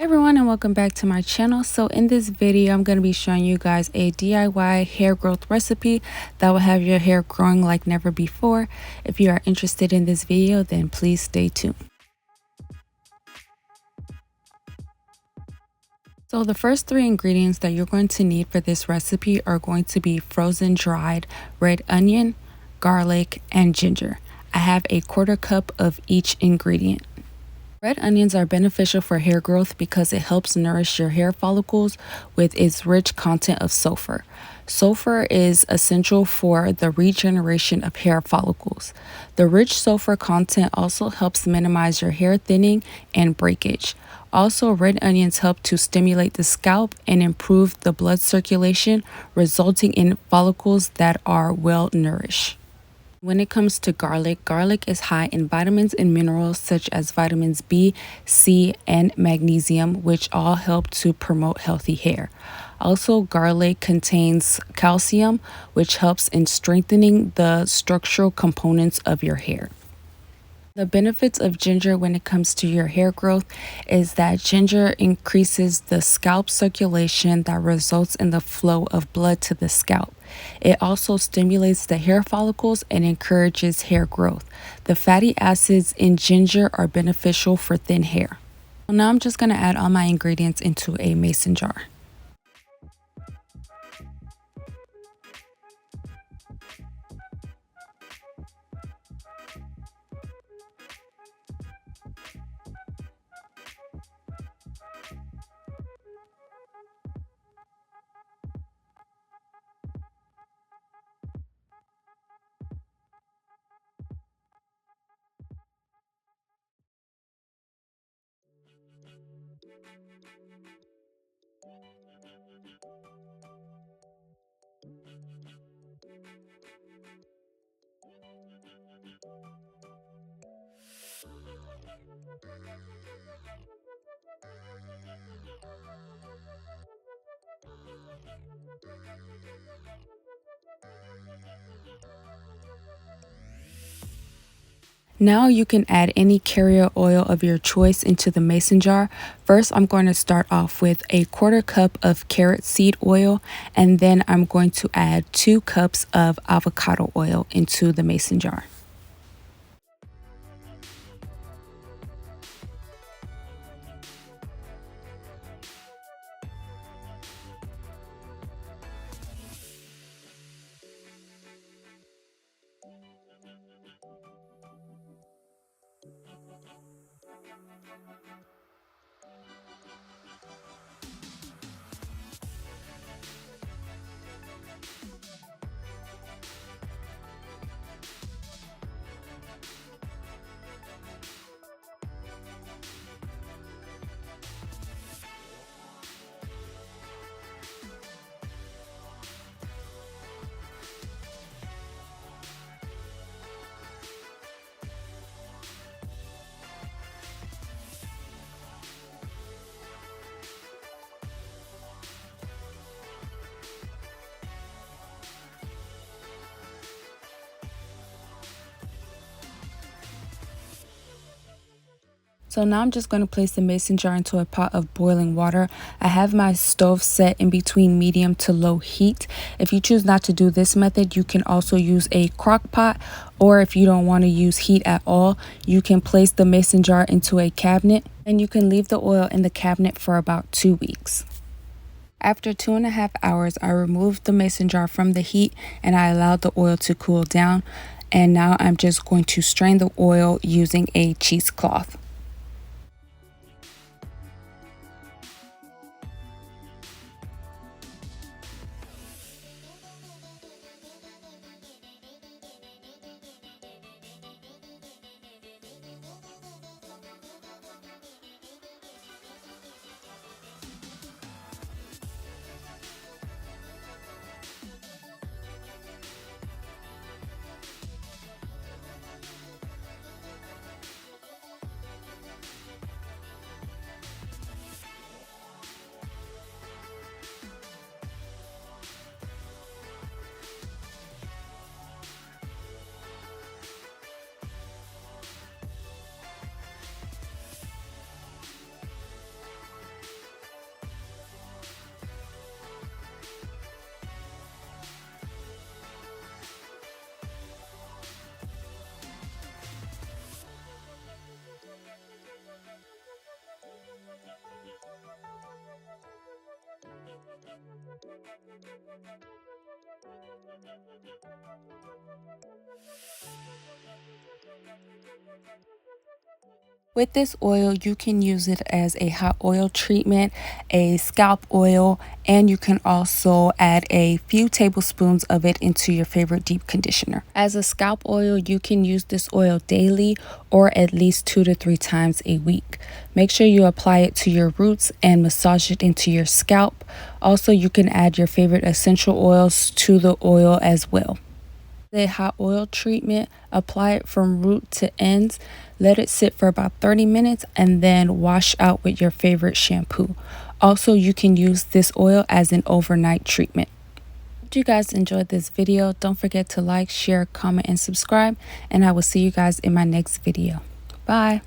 Hey everyone, and welcome back to my channel. So in this video I'm going to be showing you guys a DIY hair growth recipe that will have your hair growing like never before. If you are interested in this video, then please stay tuned. So the first three ingredients that you're going to need for this recipe are going to be frozen dried red onion, garlic, and ginger. I have a 1/4 cup of each ingredient. Red onions are beneficial for hair growth because it helps nourish your hair follicles with its rich content of sulfur. Sulfur is essential for the regeneration of hair follicles. The rich sulfur content also helps minimize your hair thinning and breakage. Also, red onions help to stimulate the scalp and improve the blood circulation, resulting in follicles that are well nourished. When it comes to garlic, garlic is high in vitamins and minerals such as vitamins B, C, and magnesium, which all help to promote healthy hair. Also, garlic contains calcium, which helps in strengthening the structural components of your hair. The benefits of ginger when it comes to your hair growth is that ginger increases the scalp circulation that results in the flow of blood to the scalp. It also stimulates the hair follicles and encourages hair growth. The fatty acids in ginger are beneficial for thin hair. Now I'm just going to add all my ingredients into a mason jar. Now you can add any carrier oil of your choice into the mason jar. First, I'm going to start off with a 1/4 cup of carrot seed oil, and then I'm going to add 2 cups of avocado oil into the mason jar. So now I'm just going to place the mason jar into a pot of boiling water. I have my stove set in between medium to low heat. If you choose not to do this method, you can also use a crock pot, or if you don't want to use heat at all, you can place the mason jar into a cabinet and you can leave the oil in the cabinet for about 2 weeks. After 2.5 hours, I removed the mason jar from the heat and I allowed the oil to cool down. And now I'm just going to strain the oil using a cheesecloth. With this oil, you can use it as a hot oil treatment, a scalp oil, and you can also add a few tablespoons of it into your favorite deep conditioner. As a scalp oil, you can use this oil daily or at least 2 to 3 times a week. Make sure you apply it to your roots and massage it into your scalp. Also, you can add your favorite essential oils to the oil as well. The hot oil treatment, apply it from root to ends, let it sit for about 30 minutes, and then wash out with your favorite shampoo. Also, you can use this oil as an overnight treatment. If you guys enjoyed this video, don't forget to like, share, comment, and subscribe, and I will see you guys in my next video. Bye.